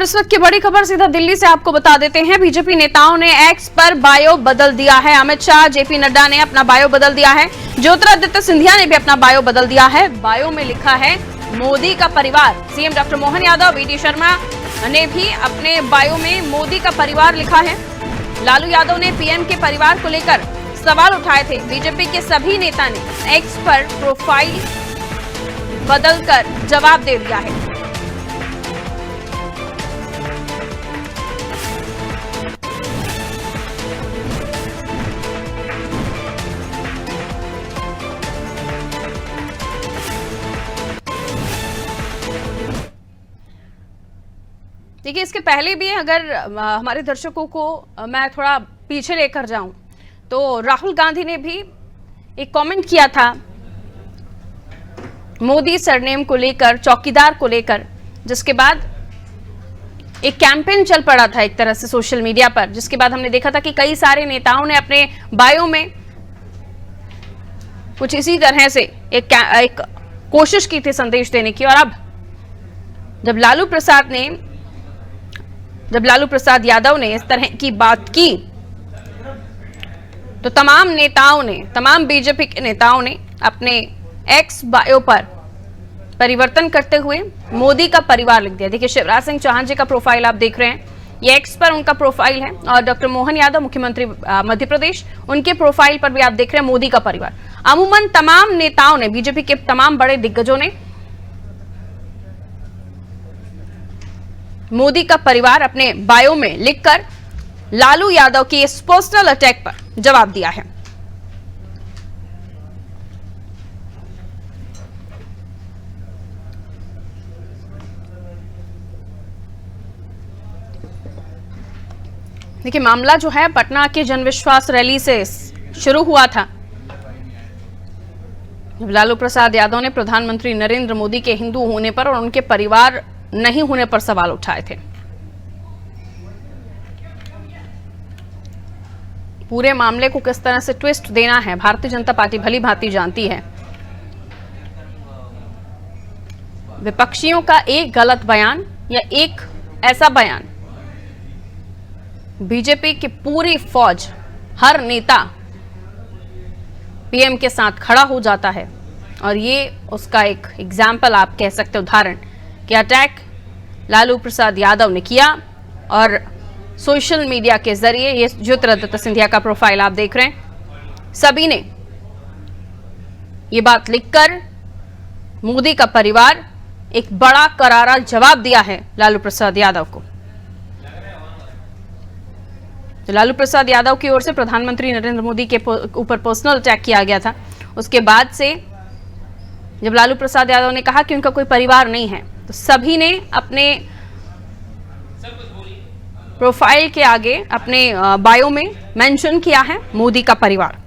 इस वक्त की बड़ी खबर सीधा दिल्ली से आपको बता देते हैं। बीजेपी नेताओं ने एक्स पर बायो बदल दिया है। अमित शाह, जेपी नड्डा ने अपना बायो बदल दिया है। ज्योतिरादित्य सिंधिया ने भी अपना बायो बदल दिया है। बायो में लिखा है मोदी का परिवार। CM doctor Mohan Yadav, VD Sharma ने भी अपने बायो में मोदी का परिवार लिखा है। लालू यादव ने पीएम के परिवार को लेकर सवाल उठाए थे। बीजेपी के सभी नेता ने एक्स पर प्रोफाइल बदलकर जवाब दे दिया है। देखिए, इसके पहले भी अगर हमारे दर्शकों को मैं थोड़ा पीछे लेकर जाऊं तो राहुल गांधी ने भी एक कमेंट किया था मोदी सरनेम को लेकर, चौकीदार को लेकर, जिसके बाद एक कैंपेन चल पड़ा था एक तरह से सोशल मीडिया पर, जिसके बाद हमने देखा था कि कई सारे नेताओं ने अपने बायो में कुछ इसी तरह से एक कोशिश की थी संदेश देने की। और अब जब लालू प्रसाद यादव ने इस तरह की बात की तो तमाम बीजेपी के नेताओं ने अपने एक्स बायो पर परिवर्तन करते हुए मोदी का परिवार लिख दिया। देखिए, शिवराज सिंह चौहान जी का प्रोफाइल आप देख रहे हैं, ये एक्स पर उनका प्रोफाइल है। और डॉक्टर मोहन यादव, मुख्यमंत्री मध्य प्रदेश, उनके प्रोफाइल पर भी आप देख रहे हैं मोदी का परिवार। अमूमन तमाम नेताओं ने, बीजेपी के तमाम बड़े दिग्गजों ने मोदी का परिवार अपने बायो में लिखकर लालू यादव की इस पर्सनल अटैक पर जवाब दिया है। देखिए, मामला जो है पटना के जनविश्वास रैली से शुरू हुआ था, जब लालू प्रसाद यादव ने प्रधानमंत्री नरेंद्र मोदी के हिंदू होने पर और उनके परिवार नहीं होने पर सवाल उठाए थे। पूरे मामले को किस तरह से ट्विस्ट देना है भारतीय जनता पार्टी भली भांति जानती है। विपक्षियों का एक गलत बयान या एक ऐसा बयान बीजेपी की पूरी फौज, हर नेता पीएम के साथ खड़ा हो जाता है। और ये उसका एक एग्जाम्पल आप कह सकते हो, उदाहरण कि अटैक लालू प्रसाद यादव ने किया। और सोशल मीडिया के जरिए ये ज्योतिरादित्य सिंधिया का प्रोफाइल आप देख रहे हैं, सभी ने ये बात लिखकर मोदी का परिवार एक बड़ा करारा जवाब दिया है लालू प्रसाद यादव को। तो लालू प्रसाद यादव की ओर से प्रधानमंत्री नरेंद्र मोदी के ऊपर पर्सनल अटैक किया गया था। उसके बाद से जब लालू प्रसाद यादव ने कहा कि उनका कोई परिवार नहीं है, तो सभी ने अपने प्रोफाइल के आगे, अपने बायो में मेंशन किया है मोदी का परिवार।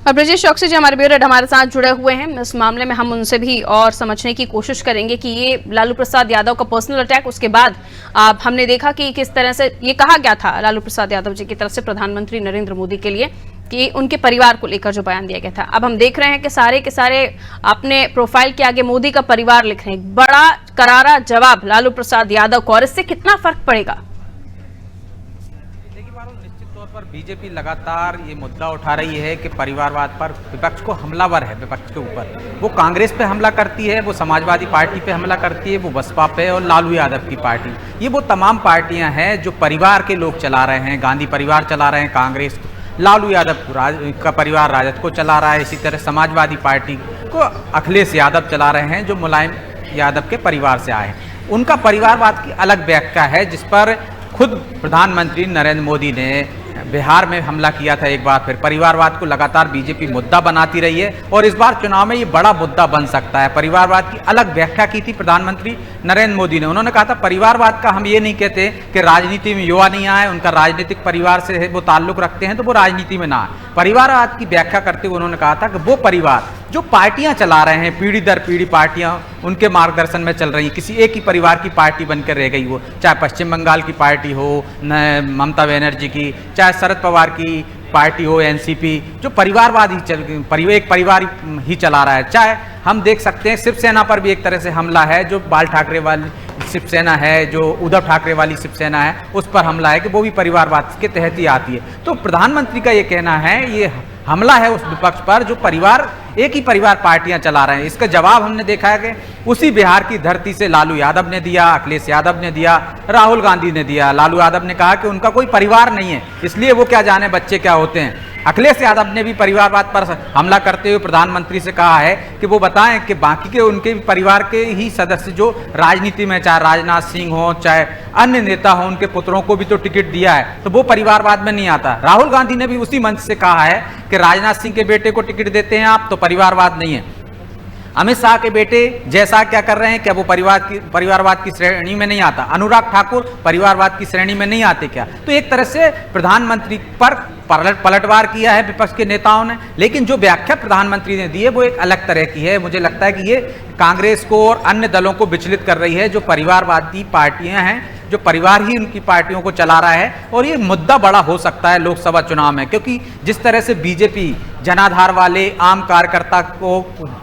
और ब्रजेश चौकसी जी हमारे ब्यूरो हेड हमारे साथ जुड़े हुए हैं। इस मामले में हम उनसे भी और समझने की कोशिश करेंगे कि ये लालू प्रसाद यादव का पर्सनल अटैक, उसके बाद हमने देखा कि किस तरह से ये कहा गया था लालू प्रसाद यादव जी की तरफ से प्रधानमंत्री नरेंद्र मोदी के लिए कि उनके परिवार को लेकर जो बयान दिया गया था। अब हम देख रहे हैं कि सारे के सारे अपने प्रोफाइल के आगे मोदी का परिवार लिख रहे हैं। बड़ा करारा जवाब लालू प्रसाद यादव को। और इससे कितना फर्क पड़ेगा? पर बीजेपी लगातार ये मुद्दा उठा रही है कि परिवारवाद पर विपक्ष को हमलावर है। विपक्ष के ऊपर वो कांग्रेस पे हमला करती है, वो समाजवादी पार्टी पे हमला करती है, वो बसपा पे और लालू यादव की पार्टी, ये वो तमाम पार्टियां हैं जो परिवार के लोग चला रहे हैं। गांधी परिवार चला रहे हैं कांग्रेस, लालू यादव का परिवार राजद को चला रहा है। इसी तरह समाजवादी पार्टी को अखिलेश यादव चला रहे हैं जो मुलायम यादव के परिवार से आए हैं। उनका परिवारवाद की अलग व्याख्या है, जिस पर खुद प्रधानमंत्री नरेंद्र मोदी ने बिहार में हमला किया था एक बार फिर। परिवारवाद को लगातार बीजेपी मुद्दा बनाती रही है और इस बार चुनाव में ये बड़ा मुद्दा बन सकता है। परिवारवाद की अलग व्याख्या की थी प्रधानमंत्री नरेंद्र मोदी ने। उन्होंने कहा था परिवारवाद का हम ये नहीं कहते कि राजनीति में युवा नहीं आए, उनका राजनीतिक परिवार से वो ताल्लुक रखते हैं तो वो राजनीति में ना आए। परिवारवाद की व्याख्या करते हुए उन्होंने कहा था कि वो परिवार जो पार्टियां चला रहे हैं, पीढ़ी दर पीढ़ी पार्टियां उनके मार्गदर्शन में चल रही, किसी एक ही परिवार की पार्टी बनकर रह गई, वो चाहे पश्चिम बंगाल की पार्टी हो, न ममता बनर्जी की, चाहे शरद पवार की पार्टी हो एनसीपी, जो परिवारवाद ही एक परिवार ही चला रहा है। चाहे हम देख सकते हैं शिवसेना पर भी एक तरह से हमला है, जो बाल ठाकरे वाली शिवसेना है, जो उद्धव ठाकरे वाली शिवसेना है, उस पर हमला है कि वो भी परिवारवाद के तहत ही आती है। तो प्रधानमंत्री का ये कहना है ये हमला है उस विपक्ष पर जो एक ही परिवार पार्टियां चला रहे हैं। इसका जवाब हमने देखा है कि उसी बिहार की धरती से लालू यादव ने दिया, अखिलेश यादव ने दिया, राहुल गांधी ने दिया। लालू यादव ने कहा कि उनका कोई परिवार नहीं है, इसलिए वो क्या जाने बच्चे क्या होते हैं। अखिलेश यादव ने भी परिवारवाद पर हमला करते हुए प्रधानमंत्री से कहा है कि वो बताएं कि बाकी के उनके परिवार के ही सदस्य जो राजनीति में, चाहे राजनाथ सिंह हो, चाहे अन्य नेता हो, उनके पुत्रों को भी तो टिकट दिया है, तो वो परिवारवाद में नहीं आता। राहुल गांधी ने भी उसी मंच से कहा है कि राजनाथ सिंह के बेटे को टिकट देते हैं आप, तो परिवारवाद नहीं है। अमित शाह के बेटे जैसा क्या कर रहे हैं, क्या वो परिवारवाद की श्रेणी में नहीं आता? अनुराग ठाकुर परिवारवाद की श्रेणी में नहीं आते क्या? तो एक तरह से प्रधानमंत्री पर पलटवार किया है विपक्ष के नेताओं ने, लेकिन जो व्याख्या प्रधानमंत्री ने दी है वो एक अलग तरह की है। मुझे लगता है कि ये कांग्रेस को और अन्य दलों को विचलित कर रही है, जो परिवारवादी पार्टियां हैं, जो परिवार ही उनकी पार्टियों को चला रहा है। और ये मुद्दा बड़ा हो सकता है लोकसभा चुनाव में, क्योंकि जिस तरह से बीजेपी जनाधार वाले आम कार्यकर्ता को,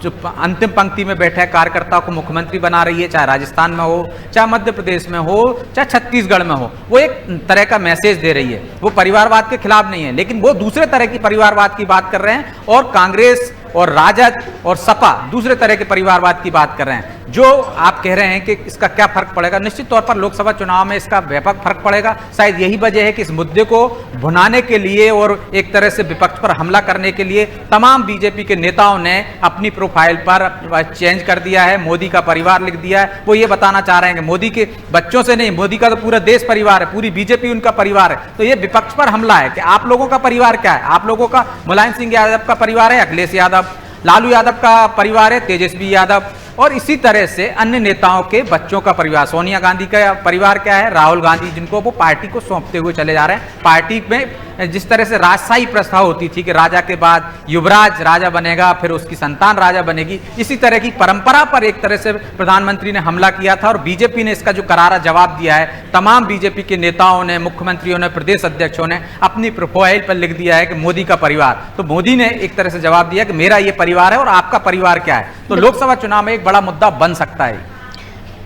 जो अंतिम पंक्ति में बैठे कार्यकर्ता को मुख्यमंत्री बना रही है, चाहे राजस्थान में हो, चाहे मध्य प्रदेश में हो, चाहे छत्तीसगढ़ में हो, वो एक तरह का मैसेज दे रही है। वो परिवारवाद के खिलाफ नहीं है, लेकिन वो दूसरे तरह की परिवारवाद की बात कर रहे हैं, और कांग्रेस और राजद और सपा दूसरे तरह के परिवारवाद की बात कर रहे हैं। जो आप कह रहे हैं कि इसका क्या फर्क पड़ेगा, निश्चित तौर पर लोकसभा चुनाव में इसका व्यापक फर्क पड़ेगा। शायद यही वजह है कि इस मुद्दे को भुनाने के लिए और एक तरह से विपक्ष पर हमला करने के लिए तमाम बीजेपी के नेताओं ने अपनी प्रोफाइल पर चेंज कर दिया है, मोदी का परिवार लिख दिया है। वो ये बताना चाह रहे हैं कि मोदी के बच्चों से नहीं, मोदी का तो पूरा देश परिवार है, पूरी बीजेपी उनका परिवार है। तो ये विपक्ष पर हमला है कि आप लोगों का परिवार क्या है? आप लोगों का मुलायम सिंह यादव का परिवार है अखिलेश यादव, लालू यादव का परिवार है तेजस्वी यादव, और इसी तरह से अन्य नेताओं के बच्चों का परिवार। सोनिया गांधी का परिवार क्या है? राहुल गांधी, जिनको वो पार्टी को सौंपते हुए चले जा रहे हैं। पार्टी में जिस तरह से राजशाही प्रथा होती थी कि राजा के बाद युवराज राजा बनेगा, फिर उसकी संतान राजा बनेगी, इसी तरह की परंपरा पर एक तरह से प्रधानमंत्री ने हमला किया था। और बीजेपी ने इसका जो करारा जवाब दिया है, तमाम बीजेपी के नेताओं ने, मुख्यमंत्रियों ने, प्रदेश अध्यक्षों ने अपनी प्रोफाइल पर लिख दिया है कि मोदी का परिवार। तो मोदी ने एक तरह से जवाब दिया कि मेरा ये परिवार है और आपका परिवार क्या है। तो लोकसभा चुनाव में एक बड़ा मुद्दा बन सकता है।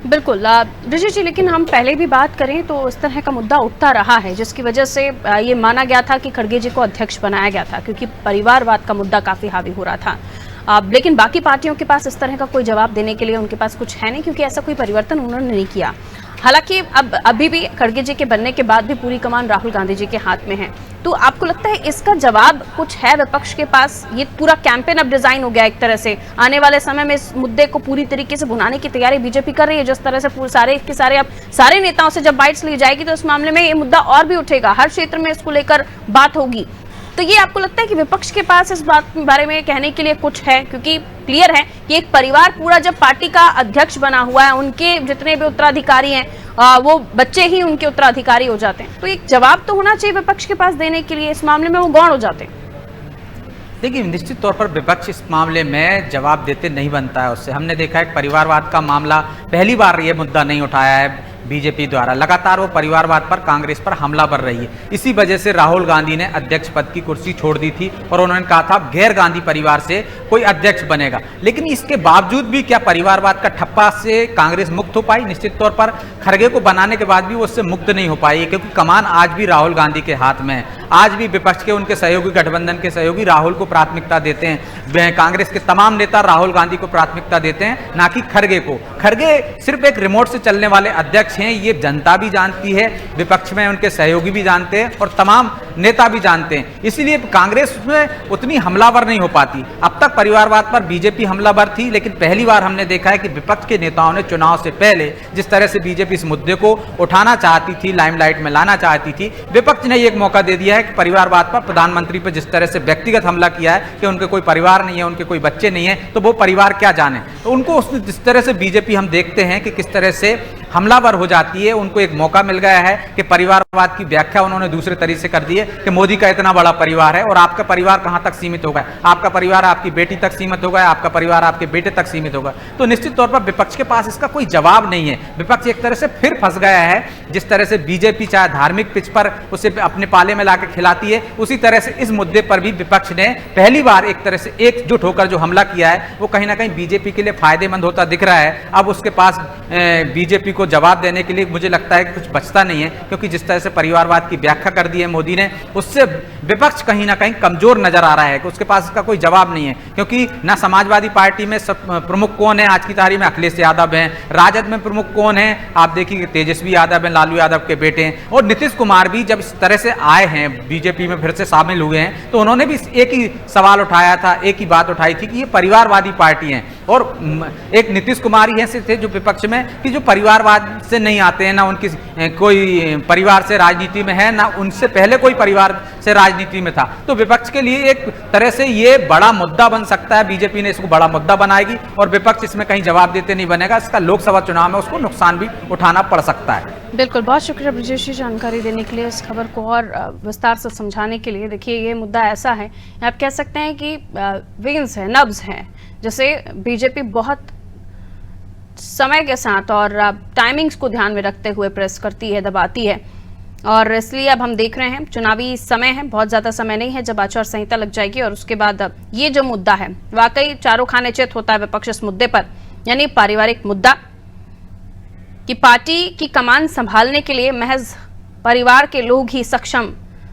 बिल्कुल ब्रिजेश जी, लेकिन हम पहले भी बात करें तो इस तरह का मुद्दा उठता रहा है, जिसकी वजह से ये माना गया था कि खड़गे जी को अध्यक्ष बनाया गया था, क्योंकि परिवारवाद का मुद्दा काफ़ी हावी हो रहा था। लेकिन बाकी पार्टियों के पास इस तरह का कोई जवाब देने के लिए उनके पास कुछ है नहीं, क्योंकि ऐसा कोई परिवर्तन उन्होंने नहीं किया। हालांकि अब अभी भी खड़गे जी के बनने के बाद भी पूरी कमान राहुल गांधी जी के हाथ में है। तो आपको लगता है इसका जवाब कुछ है विपक्ष के पास? ये पूरा कैंपेन अब डिजाइन हो गया एक तरह से, आने वाले समय में इस मुद्दे को पूरी तरीके से भुनाने की तैयारी बीजेपी कर रही है। जिस तरह से सारे नेताओं से जब बाइट्स ली जाएगी तो इस मामले में ये मुद्दा और भी उठेगा, हर क्षेत्र में इसको लेकर बात होगी। तो ये आपको लगता है कि विपक्ष के पास इस बात के बारे में कहने के लिए कुछ है? क्योंकि क्लियर है कि एक परिवार पूरा जब पार्टी का अध्यक्ष बना हुआ है, उनके जितने भी उत्तराधिकारी हैं वो बच्चे ही उनके उत्तराधिकारी हो जाते हैं। तो एक जवाब तो होना चाहिए विपक्ष के पास देने के लिए, इस मामले में वो गौण हो जाते हैं। देखिए, निश्चित तौर पर विपक्ष इस मामले में जवाब देते नहीं बनता है उससे। हमने देखा है कि परिवारवाद का मामला पहली बार ये मुद्दा नहीं उठाया है बीजेपी द्वारा। लगातार वो परिवारवाद पर, कांग्रेस पर हमला कर रही है। इसी वजह से राहुल गांधी ने अध्यक्ष पद की कुर्सी छोड़ दी थी और उन्होंने कहा था गैर गांधी परिवार से कोई अध्यक्ष बनेगा। लेकिन इसके बावजूद भी क्या परिवारवाद का ठप्पा से कांग्रेस मुक्त हो पाई? निश्चित तौर पर खड़गे को बनाने के बाद भी वो उससे मुक्त नहीं हो पाई, क्योंकि कमान आज भी राहुल गांधी के हाथ में है। आज भी विपक्ष के उनके सहयोगी, गठबंधन के सहयोगी राहुल को प्राथमिकता देते हैं। कांग्रेस के तमाम नेता राहुल गांधी को प्राथमिकता देते हैं, ना कि खड़गे को। खड़गे सिर्फ एक रिमोट से चलने वाले अध्यक्ष हैं, ये जनता भी जानती है, विपक्ष में उनके सहयोगी भी जानते हैं और तमाम नेता भी जानते हैं। इसीलिए कांग्रेस में उतनी हमलावर नहीं हो पाती। अब तक परिवारवाद पर बीजेपी हमलावर थी, लेकिन पहली बार हमने देखा है कि विपक्ष के नेताओं ने चुनाव से पहले जिस तरह से बीजेपी इस मुद्दे को उठाना चाहती थी, लाइमलाइट में लाना चाहती थी, विपक्ष ने एक मौका दे दिया है कि परिवारवाद पर प्रधानमंत्री पर जिस तरह से व्यक्तिगत हमला किया है कि उनके कोई परिवार नहीं है, उनके कोई बच्चे नहीं है, तो वो परिवार क्या जाने। तो उनको जिस तरह से बीजेपी हम देखते हैं कि किस तरह से हमलावर हो जाती है, उनको एक मौका मिल गया है कि परिवारवाद की व्याख्या उन्होंने दूसरे तरीके से कर दी है। है कि मोदी का इतना बड़ा परिवार है और आपका परिवार कहां तक सीमित होगा, आपका परिवार आपकी बेटी तक सीमित होगा, आपका परिवार आपके बेटे तक सीमित होगा। तो निश्चित तौर पर विपक्ष के पास इसका कोई जवाब नहीं है। विपक्ष एक तरह से फिर फंस गया है। जिस तरह से बीजेपी चाहे धार्मिक पिच पर उसे अपने पाले में लाकर खिलाती है, उसी तरह से इस मुद्दे पर भी विपक्ष ने पहली बार एक तरह से एकजुट होकर जो हमला किया है वो कहीं ना कहीं बीजेपी के लिए फायदेमंद होता दिख रहा है। अब उसके पास बीजेपी को जवाब देने के लिए मुझे लगता है कि कुछ बचता नहीं है, क्योंकि जिस तरह से परिवारवाद की व्याख्या कर दी है मोदी ने, उससे विपक्ष कहीं ना कहीं कमजोर नजर आ रहा है कि उसके पास इसका कोई जवाब नहीं है। क्योंकि ना समाजवादी पार्टी में प्रमुख कौन है आज की तारीख में, अखिलेश यादव हैं। राजद में प्रमुख कौन है, आप देखिए तेजस्वी यादव हैं, लालू यादव के बेटे हैं। और नीतीश कुमार भी जब इस तरह से आए हैं बीजेपी में, फिर से शामिल हुए हैं, तो उन्होंने भी एक ही सवाल उठाया था, एक ही बात उठाई थी कि ये परिवारवादी पार्टी है। और एक नीतीश कुमार ही ऐसे थे जो विपक्ष में कि जो परिवारवाद से नहीं आते हैं, ना उनकी कोई परिवार से राजनीति में है, ना उनसे पहले कोई परिवार से राजनीति में था। तो विपक्ष के लिए एक तरह से ये बड़ा मुद्दा बन सकता है। बीजेपी ने इसको बड़ा मुद्दा बनाएगी और विपक्ष इसमें कहीं जवाब देते नहीं बनेगा। इसका लोकसभा चुनाव में उसको नुकसान भी उठाना पड़ सकता है। बिल्कुल, बहुत शुक्रिया ब्रजेश जी जानकारी देने के लिए, इस खबर को और विस्तार से समझाने के लिए। देखिए, ये मुद्दा ऐसा है, आप कह सकते हैं कि वेन्स है, नब्ज है, जैसे बीजेपी बहुत समय के साथ और टाइमिंग्स को ध्यान में रखते हुए प्रेस करती है, दबाती है। और इसलिए अब हम देख रहे हैं चुनावी समय है, बहुत ज़्यादा समय नहीं है जब आचार संहिता लग जाएगी और उसके बाद ये जो मुद्दा है, वाकई चारों खाने चित होता है विपक्ष इस मुद्दे पर, यानी पारिवारिक मुद्दा कि पार्टी की कमान संभालने के लिए महज परिवार के लोग ही सक्षम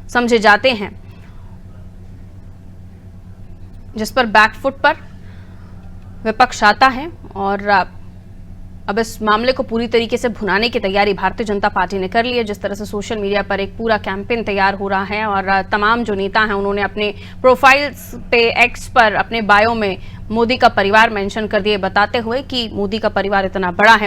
समझे जाते हैं, जिस पर बैकफुट पर विपक्ष आता है। और अब इस मामले को पूरी तरीके से भुनाने की तैयारी भारतीय जनता पार्टी ने कर ली है। जिस तरह से सोशल मीडिया पर एक पूरा कैंपेन तैयार हो रहा है और तमाम जो नेता हैं उन्होंने अपने प्रोफाइल्स पे, एक्स पर, अपने बायो में मोदी का परिवार मेंशन कर दिए, बताते हुए कि मोदी का परिवार इतना बड़ा है।